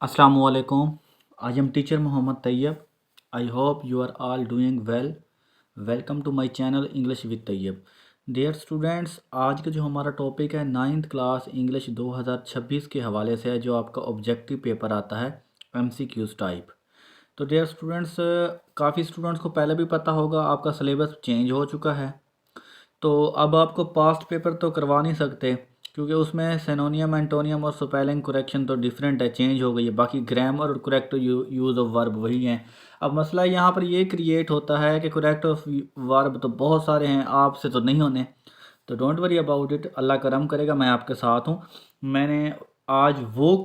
Assalamualaikum. I am teacher Muhammad Tayyab. I hope you are all doing well. Welcome to my channel English with Tayyab. Dear students, आज का जो हमारा topic है 9th class English 2026 के हवाले से है, जो आपका ऑब्जेक्टिव पेपर आता है MCQs टाइप। तो डियर स्टूडेंट्स, काफ़ी स्टूडेंट्स को पहले भी पता होगा आपका सिलेबस चेंज हो चुका है। तो अब आपको पास्ट पेपर तो करवा नहीं सकते, क्योंकि उसमें सिनोनियम एंटोनियम और स्पेलिंग करेक्शन तो डिफरेंट है, चेंज हो गई है। बाकी ग्रामर और करेक्ट यूज़ ऑफ वर्ब वही हैं। अब मसला यहाँ पर ये क्रिएट होता है कि करेक्ट ऑफ वर्ब तो बहुत सारे हैं, आपसे तो नहीं होने। तो डोंट वरी अबाउट इट, अल्लाह करम करेगा, मैं आपके साथ हूँ। मैंने आज वो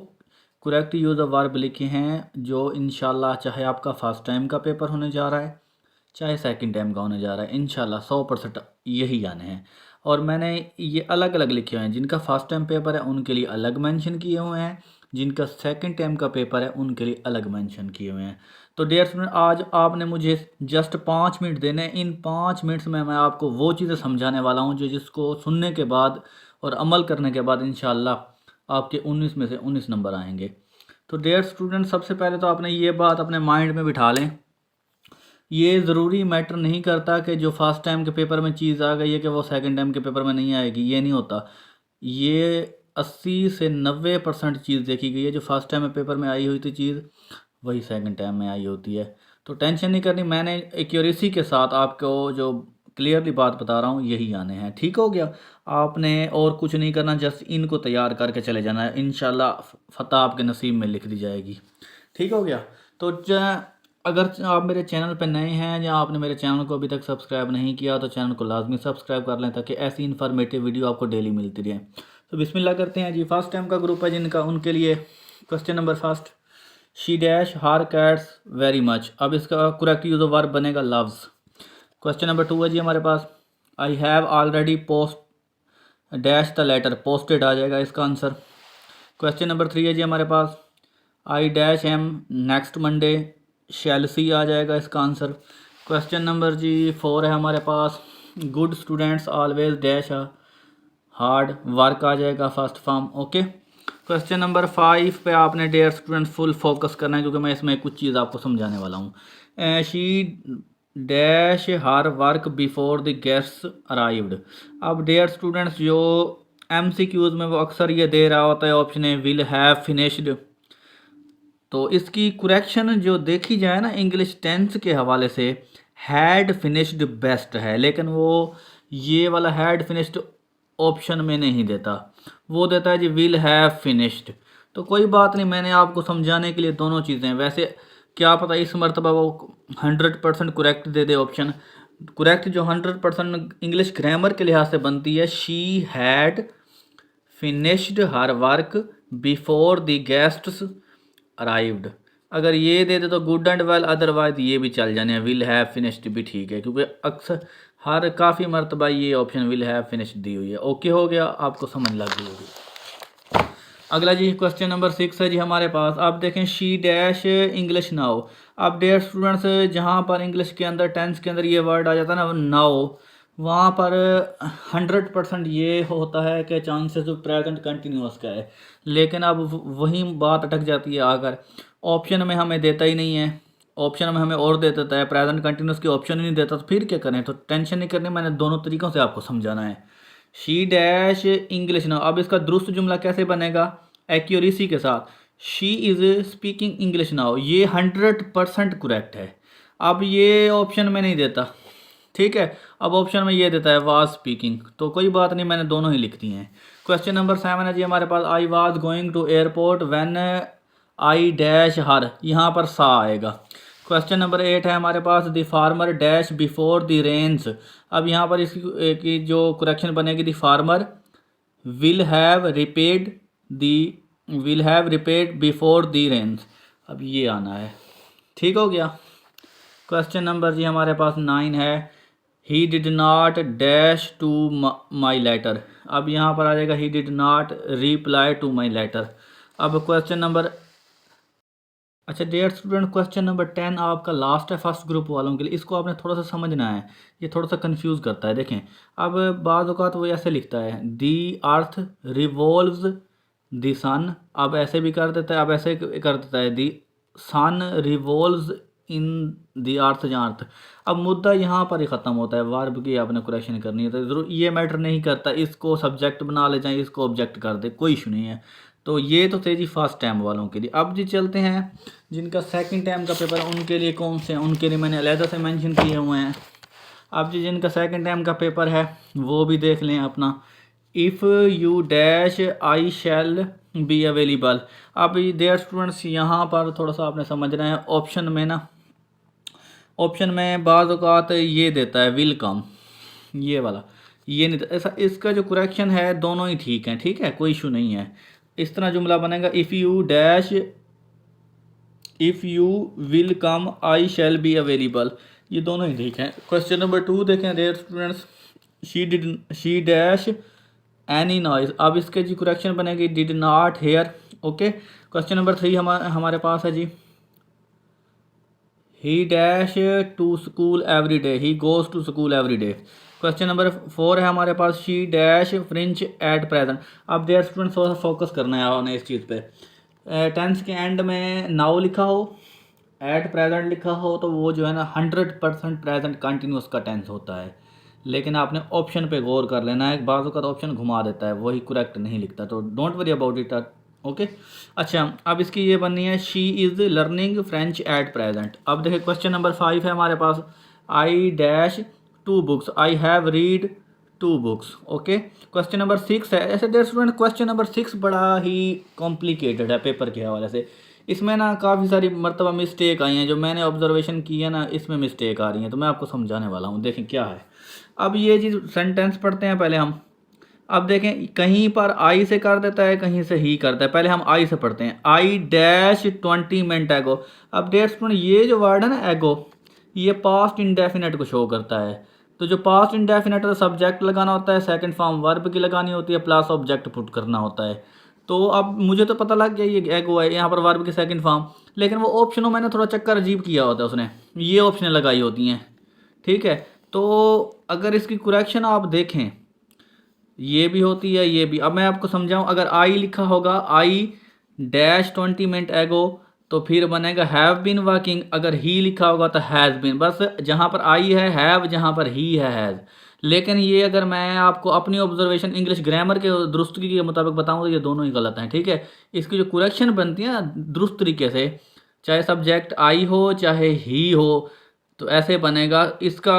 करेक्ट यूज़ ऑफ वर्ब लिखे हैं जो इंशाल्लाह, चाहे आपका फर्स्ट टाइम का पेपर होने जा रहा है चाहे सेकंड टाइम का होने जा रहा है, इंशाल्लाह 100% यही आने हैं। और मैंने ये अलग अलग लिखे हुए हैं। जिनका फर्स्ट टाइम पेपर है उनके लिए अलग मेंशन किए हुए हैं, जिनका सेकंड टाइम का पेपर है उनके लिए अलग मेंशन किए हुए हैं। तो डियर स्टूडेंट, आज आपने मुझे जस्ट 5 मिनट देने हैं। इन 5 मिनट्स में मैं आपको वो चीज़ें समझाने वाला हूँ जो जिसको सुनने के बाद और अमल करने के बाद इंशाल्लाह आपके 19 में से 19 नंबर आएंगे। तो डियर स्टूडेंट, सबसे पहले तो आपने ये बात अपने माइंड में बिठा लें, ये ज़रूरी मैटर नहीं करता कि जो फर्स्ट टाइम के पेपर में चीज़ आ गई है कि वो सेकंड टाइम के पेपर में नहीं आएगी। ये नहीं होता। ये 80 से 90% चीज़ देखी गई है। जो फर्स्ट टाइम में पेपर में आई हुई थी चीज़, वही सेकंड टाइम में आई होती है। तो टेंशन नहीं करनी, मैंने एक्यूरेसी के साथ आपको जो क्लियरली बात बता रहा हूँ यही आने हैं। ठीक हो गया? आपने और कुछ नहीं करना, जस्ट इनको तैयार करके चले जाना है। इंशाल्लाह फ़तह आपके नसीब में लिख दी जाएगी। ठीक हो गया? तो अगर आप मेरे चैनल पर नए हैं या आपने मेरे चैनल को अभी तक सब्सक्राइब नहीं किया तो चैनल को लाजमी सब्सक्राइब कर लें, ताकि ऐसी इन्फॉर्मेटिव वीडियो आपको डेली मिलती रहे। तो बिस्मिल्लाह करते हैं जी। फर्स्ट टाइम का ग्रुप है जिनका, उनके लिए question number first, she dash her cats very much. अब इसका करेक्ट यूज ऑफ वर्ब बनेगा लव्स। क्वेश्चन नंबर 2 है जी हमारे पास, I have already post dash the letter, posted आ जाएगा इसका आंसर। क्वेश्चन नंबर 3 है जी हमारे पास, I dash him next Monday shall see आ जाएगा इसका आंसर। क्वेश्चन नंबर जी 4 है हमारे पास, good students always dash hard work आ जाएगा first form. Okay. Question number 5 पे आपने डियर स्टूडेंट फुल फोकस करना है, क्योंकि मैं इसमें कुछ चीज़ आपको समझाने वाला हूँ। She dash her work before the guests arrived. अब डियर स्टूडेंट्स, जो MCQs में वो अक्सर ये दे रहा होता है ऑप्शन है विल हैव फिनिश्ड। तो इसकी कुरेक्शन जो देखी जाए ना इंग्लिश टेंस के हवाले से, हैड फिनिश्ड बेस्ट है, लेकिन वो ये वाला हैड फिनिश्ड ऑप्शन में नहीं देता, वो देता है जी विल हैव फिनिश्ड। तो कोई बात नहीं, मैंने आपको समझाने के लिए दोनों चीज़ें, वैसे क्या पता इस मरतबा वो 100% correct they they option. Correct जो 100% इंग्लिश ग्रामर के लिहाज से बनती है, she had finished her work before the guests arrived. अगर ये दे दे तो गुड एंड वेल, अदरवाइज ये भी चल जाने हैं, विल हैव फिनिश्ड भी ठीक है, क्योंकि अक्सर हर काफ़ी मरतबा ये ऑप्शन विल हैव फिनिश्ड दी हुई है। ओके हो गया, आपको समझ लग गई होगी। अगला जी क्वेश्चन नंबर 6 है जी हमारे पास। आप देखें, शी डैश इंग्लिश नाउ। अब डियर स्टूडेंट्स, जहाँ पर इंग्लिश के अंदर टेंस के अंदर ये वर्ड आ जाता है ना नाउ, वहाँ पर 100% ये होता है कि चांसेस ऑफ प्रेजेंट कंटिन्यूस का है। लेकिन अब वही बात अटक जाती है, अगर ऑप्शन में हमें देता ही नहीं है, ऑप्शन में हमें और दे देता है, प्रेजेंट कंटिन्यूस की ऑप्शन ही नहीं देता, तो फिर क्या करें? तो टेंशन नहीं करनी, मैंने दोनों तरीक़ों से आपको समझाना है। She dash English now. अब इसका दुरुस्त जुमला कैसे बनेगा? एक्यूरेसी के साथ, she is speaking English now. ये 100% करेक्ट है। अब ये ऑप्शन में नहीं देता, ठीक है। अब ऑप्शन में ये देता है वाज स्पीकिंग, तो कोई बात नहीं, मैंने दोनों ही लिख दी हैं। क्वेश्चन नंबर 7 है जी हमारे पास, I was going to airport when I dash her, यहाँ पर सा आएगा। क्वेश्चन नंबर 8 है हमारे पास, the farmer dash before the rains. अब यहाँ पर इसकी जो करेक्शन बनेगी, the farmer will have reaped before the rains. अब ये आना है। ठीक हो गया। क्वेश्चन नंबर जी हमारे पास 9 है, he did not dash to my letter. अब यहाँ पर आ जाएगा he did not reply to my letter. अब क्वेश्चन नंबर, अच्छा डियर स्टूडेंट, क्वेश्चन नंबर 10 आपका लास्ट है फर्स्ट ग्रुप वालों के लिए। इसको आपने थोड़ा सा समझना है, ये थोड़ा सा कंफ्यूज करता है। देखें, अब बाज़ औक़ात वो ऐसे लिखता है, दी अर्थ रिवॉल्व्स द सन, अब ऐसे भी कर देता है, अब ऐसे कर देता है the sun revolves in the earth जहाँ अर्थ। अब मुद्दा यहाँ पर ही ख़त्म होता है, वर्ब की आपने करेक्शन करनी है तो ज़रूर ये मैटर नहीं करता इसको सब्जेक्ट बना ले जाए, इसको ऑब्जेक्ट कर दे, कोई इशू नहीं है। तो ये तो थे जी फर्स्ट टाइम वालों के लिए। अब जी चलते हैं जिनका सेकंड टाइम का पेपर है उनके लिए कौन से हैं, उनके लिए मैंने अलहदा से मेंशन किए हुए हैं। अब जी जिनका सेकंड टाइम का पेपर है वो भी देख लें अपना। If you dash I shall be available. अब देयर स्टूडेंट्स यहाँ पर थोड़ा सा आपने समझना है, ऑप्शन में ना, ऑप्शन में बाज़ औक़ात ये देता है विल कम, ये वाला ये नहीं ऐसा, इसका जो करेक्शन है दोनों ही ठीक हैं, ठीक है, कोई इशू नहीं है। इस तरह जुमला बनेगा if you dash if you will come I shall be available, ये दोनों ही ठीक हैं। क्वेश्चन नंबर 2 देखें there students, she dash any noise. अब इसके जी करेक्शन बनेगी did not hear. Okay, question number 3 हमारे पास है जी, he dash to school every day, he goes to school every day. Question number 4 है हमारे पास, she dash French at present. अब देयर स्टूडेंट थोड़ा सा फोकस करना है आपने इस चीज़ पे। टेंस के एंड में नाउ लिखा हो, एट प्रेजेंट लिखा हो, तो वो जो है ना 100% प्रेजेंट कंटिन्यूस का टेंस होता है। लेकिन आपने ऑप्शन पे गौर कर लेना है, बाज़ का ऑप्शन घुमा देता है, वही करेक्ट नहीं लिखता, तो don't worry about it. Okay, अच्छा अब इसकी ये बननी है, she is learning French at present. अब देखिए क्वेश्चन नंबर 5 है हमारे पास, I dash 2 books, I have read 2 books. Okay, question number 6 है, ऐसे डेयर स्टूडेंट क्वेश्चन नंबर 6 बड़ा ही कॉम्प्लिकेटेड है पेपर के हवाले से। इसमें ना काफ़ी सारी मरतबा मिस्टेक आई हैं, जो मैंने ऑब्जर्वेशन की है ना, इसमें मिस्टेक आ रही हैं, तो मैं आपको समझाने वाला हूँ। देखें क्या है। अब ये जी सेंटेंस पढ़ते हैं पहले हम। अब देखें कहीं पर आई से कर देता है, कहीं से ही करता है। पहले हम आई से पढ़ते हैं, आई डैश 20 मिनट एगो। अब डेयर स्टूडेंट ये जो वर्ड है ना एगो, ये पास्ट इंडेफिनेट को शो करता है। तो जो पास्ट इंडेफिनेट है सब्जेक्ट लगाना होता है, सेकंड फॉर्म वर्ब की लगानी होती है, प्लस ऑब्जेक्ट पुट करना होता है। तो अब मुझे तो पता लग गया ये एगो है, यहाँ पर वर्ब की सेकंड फॉर्म, लेकिन वो ऑप्शनों मैंने थोड़ा चक्कर अजीब किया होता है, उसने ये ऑप्शन लगाई होती हैं, ठीक है। तो अगर इसकी करेक्शन आप देखें, ये भी होती है, ये भी। अब मैं आपको समझाऊं, अगर आई लिखा होगा आई डैश 20 मिनट एगो, तो फिर बनेगा हैव बीन वर्किंग। अगर ही लिखा होगा तो हैज़ बीन, बस जहाँ पर आई है हैव, जहाँ पर ही है हैज़। लेकिन ये अगर मैं आपको अपनी ऑब्जर्वेशन इंग्लिश ग्रामर के दुरुस्तगी के मुताबिक बताऊँ तो ये दोनों ही गलत हैं, ठीक है। इसकी जो करेक्शन बनती है ना दुरुस्त तरीके से, चाहे सब्जेक्ट आई हो चाहे ही हो, तो ऐसे बनेगा। इसका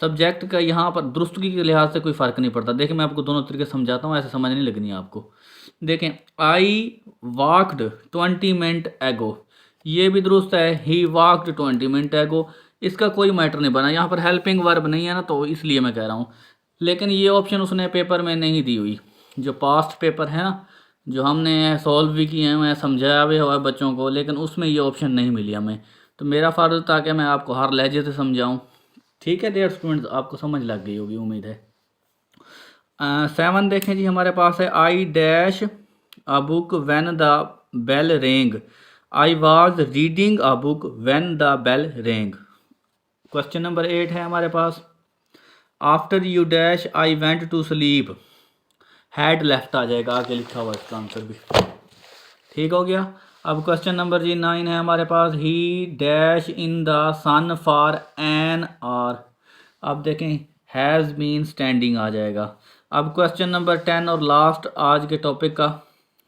सब्जेक्ट का यहाँ पर दुरुस्तगी के लिहाज से कोई फ़र्क नहीं पड़ता। देखिए मैं आपको दोनों तरीके समझाता हूँ, ऐसे समझ नहीं लगनी है आपको। देखें आई वॉकड 20 मिनट एगो, ये भी दुरुस्त है, ही वॉकड 20 मिनट एगो, इसका कोई मैटर नहीं बना। यहाँ पर हेल्पिंग वर्ब नहीं है ना, तो इसलिए मैं कह रहा हूँ। लेकिन ये ऑप्शन उसने पेपर में नहीं दी हुई, जो पास्ट पेपर है ना, जो हमने सॉल्व भी किए हैं, मैं समझाया भी हुआ है बच्चों को, लेकिन उसमें ये ऑप्शन नहीं मिली हमें। तो मेरा फ़र्ज़ था कि मैं आपको हर लहजे से समझाऊँ, ठीक है डियर स्टूडेंट्स, आपको समझ लग गई होगी उम्मीद है। 7 देखें जी हमारे पास है, I dash a book when the bell rang, I was reading a book when the bell rang. Question number 8 है हमारे पास, after you dash I went to sleep, had left आ जाएगा, आगे लिखा हुआ इसका आंसर भी, ठीक हो गया। अब क्वेश्चन नंबर जी 9 है हमारे पास, he dash in the sun for an hour. अब देखें हैज़ बीन स्टैंडिंग आ जाएगा। अब क्वेश्चन नंबर 10 और लास्ट आज के टॉपिक का,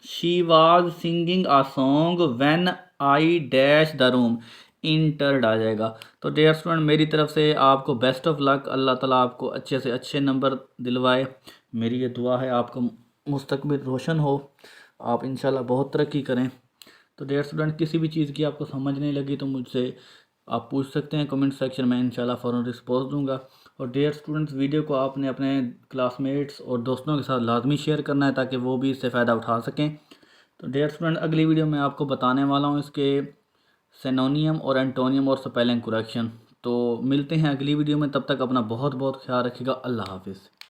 she was singing a song when I dash the room, entered आ जाएगा। तो डियर स्टूडेंट मेरी तरफ से आपको बेस्ट ऑफ लक, अल्लाह ताला आपको अच्छे से अच्छे नंबर दिलवाए। मेरी ये दुआ है आपका मुस्तकबिल रोशन हो, आप इंशाल्लाह बहुत तरक्की करें। तो डियर स्टूडेंट किसी भी चीज़ की आपको समझ नहीं लगी तो मुझसे आप पूछ सकते हैं कमेंट सेक्शन में, इंशाल्लाह फ़ौरन रिस्पॉन्स दूंगा। और डियर स्टूडेंट्स वीडियो को आपने अपने क्लासमेट्स और दोस्तों के साथ लाजमी शेयर करना है, ताकि वो भी इससे फ़ायदा उठा सकें। तो डियर स्टूडेंट अगली वीडियो में आपको बताने वाला हूँ इसके सिनोनियम और एंटोनियम और स्पेलिंग करेक्शन। तो मिलते हैं अगली वीडियो में, तब तक अपना बहुत बहुत ख्याल रखिएगा। अल्लाह हाफिज़।